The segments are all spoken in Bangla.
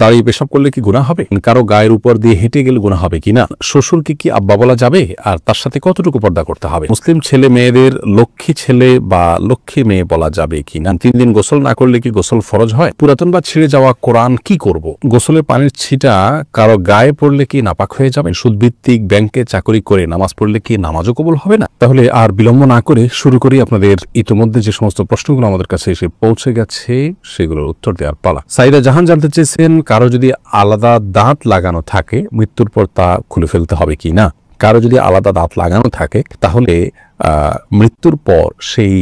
দাঁড়িয়ে পেশাব করলে কি গুনাহ হবে? কারো গায়ের উপর দিয়ে হেঁটে গেলে গুনাহ হবে কিনা? শ্বশুরকে কি আব্বা বলা যাবে? আর তার সাথে কতটুকু পর্দা করতে হবে? মুসলিম ছেলে মেয়েদের লক্ষ্মী ছেলে বা লক্ষ্মী মেয়ে বলা যাবে কিনা? 3 দিন গোসল না করলে কি গোসল ফরজ হয়? পুরাতন বা ছিঁড়ে যাওয়া কোরআন কি করব? গোসলের পানির ছিটা কারো গায়ে পড়লে কি নাপাক হয়ে যাবে? সুদভিত্তিক ব্যাংকে চাকরি করে নামাজ পড়লে কি নামাজও কবুল হবে না? তাহলে আর বিলম্ব না করে শুরু করি আপনাদের ইতিমধ্যে যে সমস্ত প্রশ্নগুলো আমাদের কাছে এসে পৌঁছে গেছে সেগুলোর উত্তর দেওয়ার পালা। সাইরা জাহান জানতে চেয়েছেন, কারো যদি আলাদা দাঁত লাগানো থাকে মৃত্যুর পর তা খুলে ফেলতে হবে কি না? কারো যদি আলাদা দাঁত লাগানো থাকে তাহলে মৃত্যুর পর সেই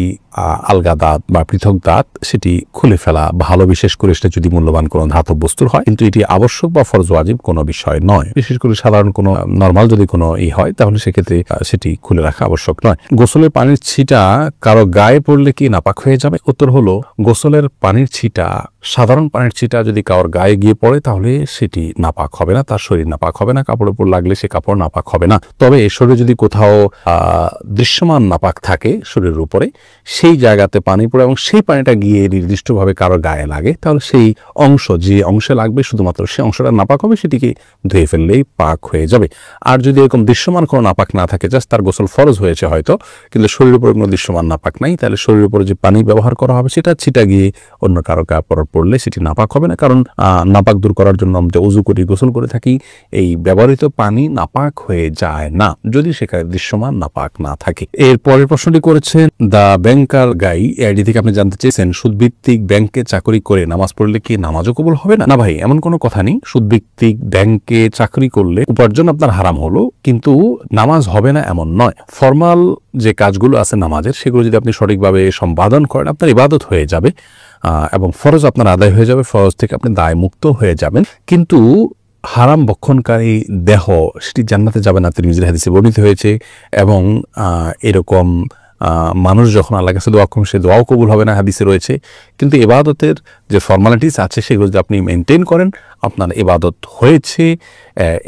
আলগা দাঁত বা পৃথক দাঁত সেটি খুলে ফেলা ভালো, বিশেষ করে সেটা যদি মূল্যবান কোনো ধাতব বস্তুর হয়। কিন্তু এটি আবশ্যক বা ফরজ ওয়াজিব কোনো বিষয় নয়। বিশেষ করে সাধারণ কোনো নরমাল যদি কোনো হয় তাহলে সেক্ষেত্রে সেটি খুলে রাখা আবশ্যক নয়। গোসলের পানির ছিটা কারো গায়ে পড়লে কি নাপাক হয়ে যাবে? উত্তর হলো, গোসলের পানির ছিটা, সাধারণ পানির ছিটা যদি কারোর গায়ে গিয়ে পড়ে তাহলে সেটি নাপাক হবে না, তার শরীর নাপাক হবে না, কাপড়ের উপর লাগলে সে কাপড় নাপাক হবে না। তবে শরীরে যদি কোথাও দৃশ্যমান নাপাক থাকে শরীরের উপরে, সেই জায়গাতে পানি পড়ে এবং সেই পানিটা গিয়ে নির্দিষ্টভাবে কারো গায়ে লাগে, তাহলে সেই অংশ, যে অংশে লাগবে শুধুমাত্র সেই অংশটা নাপাক হবে, সেটিকে ধুয়ে ফেললেই পাক হয়ে যাবে। আর যদি এরকম দৃশ্যমান কোনো নাপাক না থাকে, জাস্ট তার গোসল ফরজ হয়েছে হয়তো, কিন্তু শরীরের উপরে কোনো দৃশ্যমান নাপাক নাই, তাহলে শরীরের উপরে যে পানি ব্যবহার করা হবে সেটা ছিটা গিয়ে অন্য কারো কাপড় পড়লে সেটি নাপাক হবে না। কারণ নাপাক দূর করার জন্য আমরা উজু করি, গোসল করে থাকি, এই ব্যবহৃত পানি নাপাক হয়ে যায় না যদি সেখানে দৃশ্যমান নাপাক না থাকে। এর পরের প্রশ্নটি করেছেন দা ব্যাংকার গাই আইডি থেকে, আপনি জানতে চেয়েছেন সুদভিত্তিক ব্যাংকে চাকরি করে নামাজ পড়লে কি নামাজও কবুল হবে না? না ভাই, এমন কোনো কথা নেই। সুদভিত্তিক ব্যাংকে চাকরি করলে উপার্জন আপনার হারাম হলো, কিন্তু নামাজ হবে না এমন নয়। ফরমাল যে কাজগুলো আছে নামাজের, সেগুলো যদি আপনি সঠিকভাবে সম্পাদন করেন আপনার ইবাদত হয়ে যাবে এবং ফরজ আপনার আদায় হয়ে যাবে, ফরজ থেকে আপনি দায় মুক্ত হয়ে যাবেন। কিন্তু হারাম বক্ষণকারী দেহ সেটি জান্নাতে যাবে না, তিরমিজির হাদিসে বর্ণিত হয়েছে। এবং এরকম মানুষ যখন আল্লাহর কাছে দোয়া করবেন সে দোয়াও কবুল হবে না, হাদিসে রয়েছে। কিন্তু ইবাদতের যে ফর্মালিটিস আছে সেগুলো যদি আপনি মেনটেন করেন, আপনার ইবাদত হয়েছে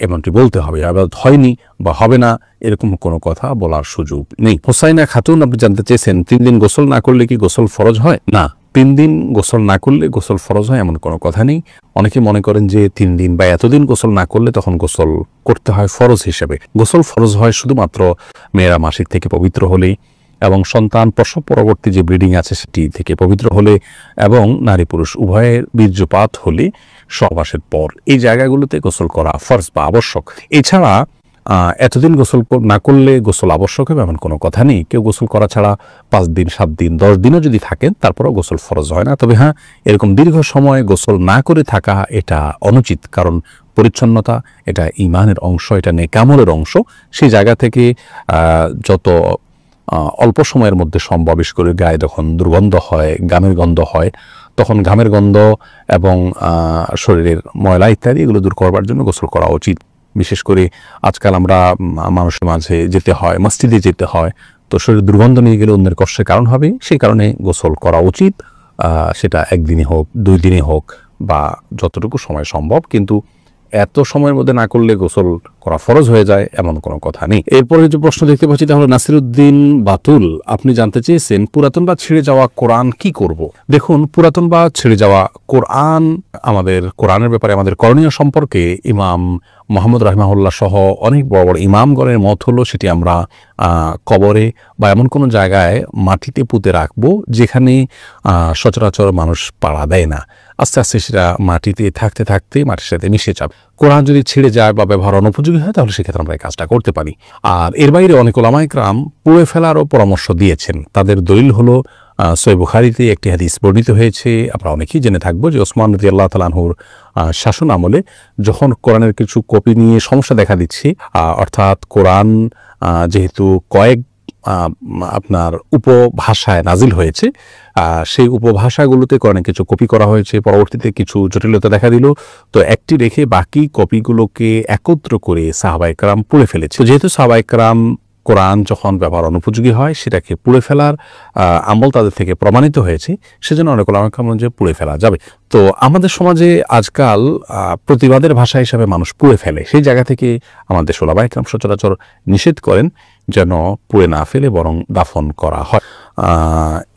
এমনটি বলতে হবে। ইবাদত হয়নি বা হবে না এরকম কোনো কথা বলার সুযোগ নেই। হোসাইনা খাতুন, আপনি জানতে চেয়েছেন 3 দিন গোসল না করলে কি গোসল ফরজ হয়? না, 3 দিন গোসল না করলে গোসল ফরজ হয় এমন কোনো কথা নেই। অনেকে মনে করেন যে 3 দিন বা এতদিন গোসল না করলে তখন গোসল করতে হয় ফরজ হিসেবে। গোসল ফরজ হয় শুধুমাত্র মেয়েরা মাসিক থেকে পবিত্র হলেই, এবং সন্তান প্রসব পরবর্তী যে ব্লিডিং আছে সেটি থেকে পবিত্র হলে, এবং নারী পুরুষ উভয়ের বীর্যপাত হলে, সহবাসের পর, এই জায়গাগুলোতে গোসল করা ফরজ বা আবশ্যক। এছাড়া এতদিন গোসল না করলে গোসল আবশ্যক হবে এমন কোনো কথা নেই। কেউ গোসল করা ছাড়া 5 দিন, 7 দিন, 10 দিনও যদি থাকেন তারপরেও গোসল ফরজ হয় না। তবে হ্যাঁ, এরকম দীর্ঘ সময় গোসল না করে থাকা এটা অনুচিত, কারণ পরিচ্ছন্নতা এটা ঈমানের অংশ, এটা নেকামলের অংশ। সেই জায়গা থেকে যত অল্প সময়ের মধ্যে সম্ভব, বিশেষ করে গায়ে যখন দুর্গন্ধ হয়, ঘামের গন্ধ হয়, তখন ঘামের গন্ধ এবং শরীরের ময়লা ইত্যাদি এগুলো দূর করবার জন্য গোসল করা উচিত। বিশেষ করে আজকাল আমরা মানুষের মাঝে যেতে হয়, মসজিদে যেতে হয়, তো শরীর দুর্গন্ধ নিয়ে গেলে অন্যের কষ্টের কারণ হবে, সেই কারণে গোসল করা উচিত। সেটা 1 দিনে হোক, 2 দিনে হোক, বা যতটুকু সময় সম্ভব। কিন্তু এত সময়ের মধ্যে না করলে গোসল করা ফরজ হয়ে যায় এমন কোনো কথা নেই। এরপরে যে প্রশ্ন দেখতে পাচ্ছি তা হলো নাসিরুদ্দিন বাতুল, আপনি জানতে চেয়েছেন পুরাতন বা ছিঁড়ে যাওয়া কোরআন কি করব? দেখুন, পুরাতন বা ছিঁড়ে যাওয়া কোরআন, আমাদের কোরআনের ব্যাপারে আমাদের করণীয় সম্পর্কে ইমাম মুহাম্মদ রাহিমাহুল্লাহ সহ অনেক বড় বড় ইমামগণের মত হলো সেটি আমরা কবরে বা এমন কোনো জায়গায় মাটিতে পুঁতে রাখবো যেখানে সচরাচর মানুষ পাড়া দেয় না। আস্তে আস্তে সেটা মাটিতে থাকতে থাকতে মাটির সাথে মিশে যাবে। কোরআন যদি ছিঁড়ে যায় বা ব্যবহার অনুপযোগী হয় তাহলে সেক্ষেত্রে আমরা এই কাজটা করতে পারি। আর এর বাইরে অনেক উলামায়ে কেরাম পুড়ে ফেলারও পরামর্শ দিয়েছেন। তাদের দলিল হলো সহিহ বুখারীতে একটি হাদিস বর্ণিত হয়েছে, আমরা অনেকেই জেনে থাকবো, যে ওসমান রাদিয়াল্লাহু তাআলা আনহুর শাসন আমলে যখন কোরআনের কিছু কপি নিয়ে সমস্যা দেখা দিচ্ছে, অর্থাৎ কোরআন যেহেতু কয়েক আপনার উপভাষায় নাজিল হয়েছে, সেই উপভাষাগুলোতে কোরআনে কিছু কপি করা হয়েছে, পরবর্তীতে কিছু জটিলতা দেখা দিল, তো একটি রেখে বাকি কপিগুলোকে একত্র করে সাহাবায়ে কেরাম পুড়ে ফেলেছে। যেহেতু সাহাবায়ে কেরাম কোরআন যখন ব্যবহার অনুপযোগী হয় সেটাকে পুড়ে ফেলার আমল তাদের থেকে প্রমাণিত হয়েছে, সেজন্য অনেক উলামায়ে কেরাম যে পুড়ে ফেলা যাবে। তো আমাদের সমাজে আজকাল প্রতিবাদের ভাষা হিসাবে মানুষ পুড়ে ফেলে। সেই জায়গা থেকে আমাদের ওলামা ইকরাম সচরাচর নিষেধ করেন যেন পুড়ে না ফেলে বরং দাফন করা হয়।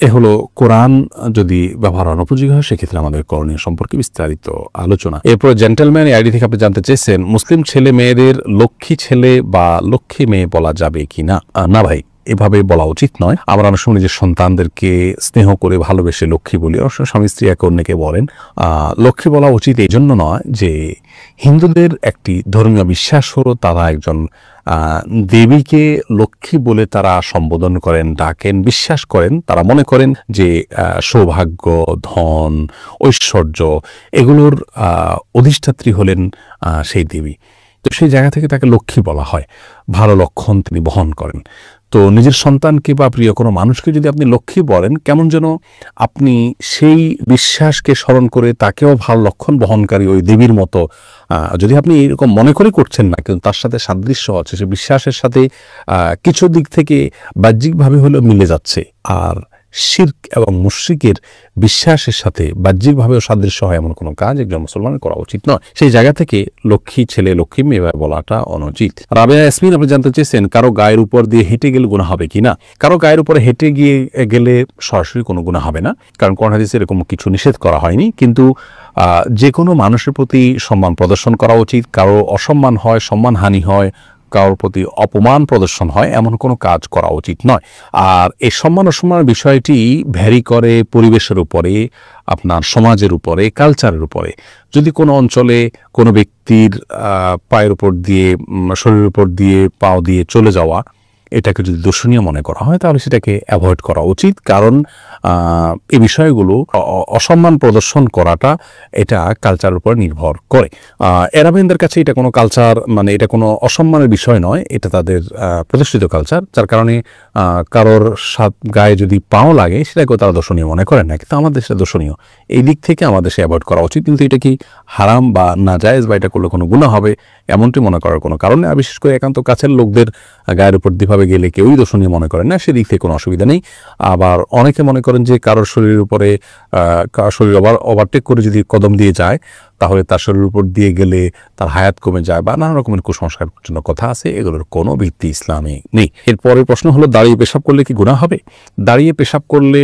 এ হলো কোরআন যদি ব্যবহার অনুপযোগী হয় সেক্ষেত্রে আমাদের করণীয় সম্পর্কে বিস্তারিত আলোচনা। এরপর জেন্টেলম্যান আইডি থেকে আপনি জানতে চেয়েছেন মুসলিম ছেলে মেয়েদের লক্ষ্মী ছেলে বা লক্ষ্মী মেয়ে বলা যাবে কিনা। না ভাই, এভাবে বলা উচিত নয়। আমরা অনেক সময় নিজের সন্তানদেরকে স্নেহ করে ভালোবেসে লক্ষ্মী বলি, অনেক সময় স্বামী স্ত্রী একে অন্যকে বলেন। লক্ষ্মী বলা উচিত এই জন্য নয় যে হিন্দুদের একটি ধর্মীয় বিশ্বাস হলো তারা একজন দেবীকে লক্ষ্মী বলে তারা সম্বোধন করেন, ডাকেন, বিশ্বাস করেন। তারা মনে করেন যে সৌভাগ্য, ধন, ঐশ্বর্য এগুলোর অধিষ্ঠাত্রী হলেন সেই দেবী। তো সেই জায়গা থেকে তাকে লক্ষ্মী বলা হয়, ভালো লক্ষণ তিনি বহন করেন। তো নিজের সন্তানকে বা প্রিয় কোনো মানুষকে যদি আপনি লক্ষ্মী বলেন, কেমন যেন আপনি সেই বিশ্বাসকে স্মরণ করে তাকেও ভালো লক্ষণ বহনকারী ওই দেবীর মতো, যদি আপনি এরকম মনে করে করছেন না কিন্তু তার সাথে সাদৃশ্য আছে, সে বিশ্বাসের সাথে কিছু দিক থেকে বাহ্যিকভাবে হলেও মিলে যাচ্ছে। আর শিরক এবং মুশরিকের বিশ্বাসের সাথে বাহ্যিকভাবেও সাদৃশ্য হয় এমন কোনো কাজ একজন মুসলমানের করা উচিত নয়। সেই জায়গা থেকে লক্ষ্মী ছেলে লক্ষ্মী মেয়ে বলাটা অনুচিত। রাবেয়া ইয়াসমিন আপনি জানতে চেয়েছেন কারো গায়ের উপর দিয়ে হেঁটে গেলে গুনাহ হবে কিনা। কারো গায়ের উপরে হেঁটে গেলে সরাসরি কোনো গুনাহ হবে না, কারণ কোরআন হাদিসে এরকম কিছু নিষেধ করা হয়নি। কিন্তু যে কোনো মানুষের প্রতি সম্মান প্রদর্শন করা উচিত। কারো অসম্মান হয়, সম্মানহানি হয়, কারোর প্রতি অপমান প্রদর্শন হয়, এমন কোনো কাজ করা উচিত নয়। আর এই সম্মান অসম্মানের বিষয়টি ভ্যারি করে পরিবেশের উপরে, আপনার সমাজের উপরে, কালচারের উপরে। যদি কোনো অঞ্চলে কোনো ব্যক্তির পায়ের উপর দিয়ে, শরীরের উপর দিয়ে, পাও দিয়ে চলে যাওয়া এটাকে যদি দর্শনীয় মনে করা হয় তাহলে সেটাকে অ্যাভয়েড করা উচিত। কারণ এই বিষয়গুলো অসম্মান প্রদর্শন করাটা এটা কালচারের উপর নির্ভর করে। এরাবিয়ানদের কাছে এটা কোনো কালচার, মানে এটা কোনো অসম্মানের বিষয় নয়, এটা তাদের প্রতিষ্ঠিত কালচার, যার কারণে কারোর গায়ে যদি পাও লাগে সেটাকেও তারা দর্শনীয় মনে করেন না, কিন্তু আমাদের সেটা দর্শনীয়। এই দিক থেকে আমাদের সে অ্যাভয়েড করা উচিত। কিন্তু এটা কি হারাম বা নাজায়েজ বা এটা করলে কোনো গুনাহ হবে এমনটি মনে করার কোনো কারণে, আর বিশেষ করে একান্ত কাছের লোকদের গায়ের উপর দিভাবে গেলে কেউই দর্শনীয় মনে করেন না, সেদিক থেকে কোনো অসুবিধা নেই। আবার অনেকে মনে করেন যে কারোর শরীরের উপরে শরীর ওভারটেক করে যদি কদম দিয়ে যায় তাহলে তার শরীরের উপর দিয়ে গেলে তার হায়াত কমে যায় বা নানা রকমের কুসংস্কার জন্য কথা আছে, এগুলোর কোনো ভিত্তি ইসলামে নেই। এরপরের প্রশ্ন হলো দাঁড়িয়ে পেশাব করলে কি গুনাহ হবে। দাঁড়িয়ে পেশাব করলে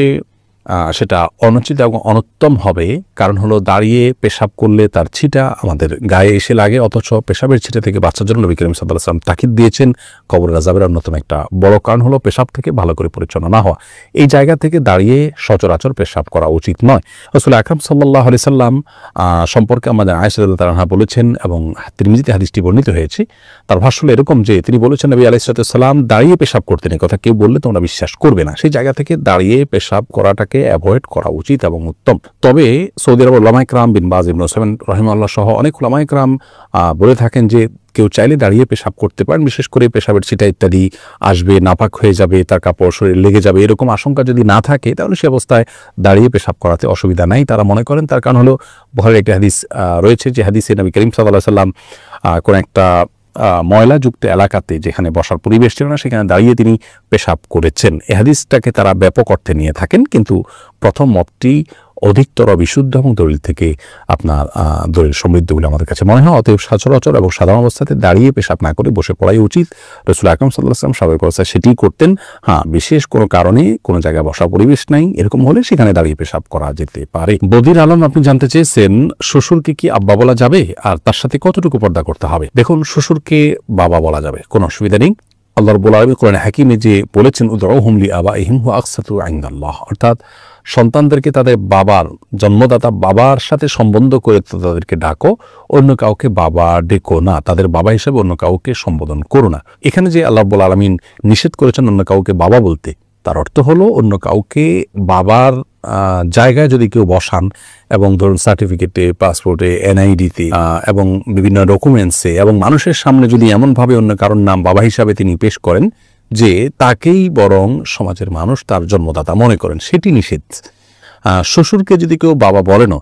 সেটা অনুচিত এবং অনুত্তম হবে। কারণ হলো দাঁড়িয়ে পেশাব করলে তার ছিটা আমাদের গায়ে এসে লাগে, অথচ পেশাবের ছিটা থেকে বাঁচার জন্য নবী করিম সাল্লাল্লাহু আলাইহি ওয়াসাল্লাম তাকিদ দিয়েছেন। কবরের আযাবের অন্যতম একটা বড় কারণ হলো পেশাব থেকে ভালো করে পরিচ্ছন্ন না হওয়া। এই জায়গা থেকে দাঁড়িয়ে সচরাচর পেশাব করা উচিত নয়। রাসূল আকরাম সাল্লাল্লাহু আলাইহি সাল্লাম সম্পর্কে আমাদের আয়েশা রাদিয়াল্লাহু আনহা বলেছেন, এবং তিরমিজিতে হাদিসটি বর্ণিত হয়েছে, তার ভাষ্য হলো এরকম যে তিনি বলেছেন নবী আলাইহিস সালাম দাঁড়িয়ে পেশাব করতেন। এই কথা কেউ বললে তোমরা বিশ্বাস করবে না। সেই জায়গা থেকে দাঁড়িয়ে পেশাব করাটাকে অ্যাভয়েড করা উচিত এবং উত্তম। তবে সৌদি আরবের উলামা ইকরাম বিন বাজ ইবনে উসাইমিন রাহিমাহুল্লাহ সহ অনেক উলামা ইকরাম বলে থাকেন যে কেউ চাইলে দাঁড়িয়ে পেশাব করতে পারেন, বিশেষ করে পেশাবের ছিটা ইত্যাদি আসবে, নাপাক হয়ে যাবে, তার কাপড় শরীর লেগে যাবে, এরকম আশঙ্কা যদি না থাকে তাহলে সে অবস্থায় দাঁড়িয়ে পেশাব করাতে অসুবিধা নাই তারা মনে করেন। তার কারণ হলো বুখারীর একটি হাদিস রয়েছে, যে হাদিসে নবী করিম সাল্লাল্লাহু আলাইহি সাল্লাম কোন একটা ময়লাযুক্ত এলাকাতে যেখানে বসার পরিবেশ ছিল না সেখানে দাঁড়িয়ে তিনি পেশাব করেছেন। এই হাদিসটাকে তারা ব্যাপক অর্থে নিয়ে থাকেন, কিন্তু প্রথম মতটি অধিকতর বিশুদ্ধ এবং দলিল থেকে আপনার দলিল সমৃদ্ধ বলে আমাদের কাছে মনে হয়। অতএব সচরাচর এবং সাধারণ অবস্থাতে দাঁড়িয়ে পেশাব না করে বসে পড়াই উচিত। রাসূল আকরাম সাল্লাল্লাহু আলাইহি ওয়াসাল্লাম স্বাভাবিক অবস্থায় সেটিই করতেন। হ্যাঁ, বিশেষ কোনো কারণে কোনো জায়গায় বসার পরিবেশ নাই এরকম হলে সেখানে দাঁড়িয়ে পেশাব করা যেতে পারে। বদির আলম আপনি জানতে চেয়েছেন শ্বশুরকে কি আব্বা বলা যাবে আর তার সাথে কতটুকু পর্দা করতে হবে। দেখুন, শ্বশুরকে বাবা বলা যাবে, কোনো অসুবিধা নেই। আল্লাহ রাব্বুল আলামিন কোরআনে হাকিমে যে বলেছেন উদউহুম লিআবাইহিম হুয়া আকসাতু ইনদাল্লাহ, অর্থাৎ সন্তানদেরকে তাদের বাবার, জন্মদাতা বাবার সাথে সম্বন্ধ করে তাদেরকে ডাকো, অন্য কাউকে বাবা ডেকো না, তাদের বাবা হিসেবে অন্য কাউকে সম্বোধন করো না। এখানে যে আল্লাহ রাব্বুল আলামিন নিষেধ করেছেন অন্য কাউকে বাবা বলতে, তার অর্থ হলো অন্য কাউকে বাবার জায়গায় যদি কেউ বসান এবং ধরুন সার্টিফিকেটে, পাসপোর্টে, এনআইডিতে এবং বিভিন্ন ডকুমেন্টসে এবং মানুষের সামনে যদি এমনভাবে অন্য কারোর নাম বাবা হিসাবে তিনি পেশ করেন যে তাকেই বরং সমাজের মানুষ তার জন্মদাতা মনে করেন, সেটি নিষেধ। শ্বশুরকে যদি কেউ বাবা বলেনও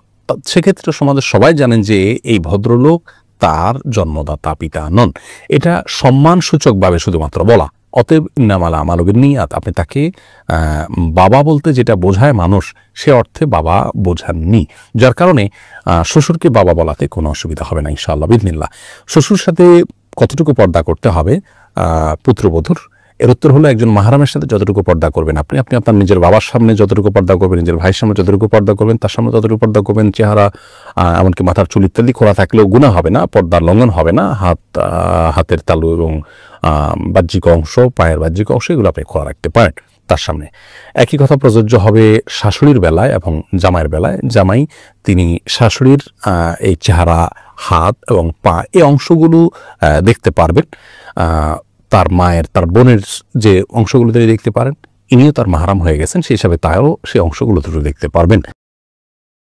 সেক্ষেত্রে সমাজের সবাই জানেন যে এই ভদ্রলোক তার জন্মদাতা পিতা নন। এটা সম্মানসূচকভাবে শুধুমাত্র বলা, অতএব ইন্নামাল আমালু বিন্নিয়াত, আপনি তাকে বাবা বলতে যেটা বোঝায় মানুষ সে অর্থে বাবা বোঝাননি, যার কারণে শ্বশুরকে বাবা বলাতে কোনো অসুবিধা হবে না ইনশাআল্লাহ বিদিনিল্লাহ। শ্বশুর সাথে কতটুকু পর্দা করতে হবে পুত্রবধূর, এর উত্তর হলো একজন মাহরামের সাথে যতটুকু পর্দা করবেন আপনি আপনার নিজের বাবার সামনে যতটুকু পর্দা করবেন, নিজের ভাইয়ের সামনে যতটুকু পর্দা করবেন, তার সামনে ততটুকু পর্দা করবেন। চেহারা এমনকি মাথার চুল ইত্যাদি খোলা থাকলেও গুনাহ হবে না, পর্দার লঙ্ঘন হবে না। হাতের তালু এবং বাহ্যিক অংশ, পায়ের বাহ্যিক অংশ এগুলো আপনি খোলা রাখতে পারেন তার সামনে। একই কথা প্রযোজ্য হবে শাশুড়ির বেলায় এবং জামাইয়ের বেলায়। জামাই তিনি শাশুড়ির এই চেহারা, হাত এবং পা এই অংশগুলো দেখতে পারবেন। তার মায়ের, তার বোনের যে অংশগুলো তিনি দেখতে পারেন, ইনিও তার মাহরাম হয়ে গেছেন, সেই হিসাবে তাও সেই অংশগুলো দুটো দেখতে পারবেন।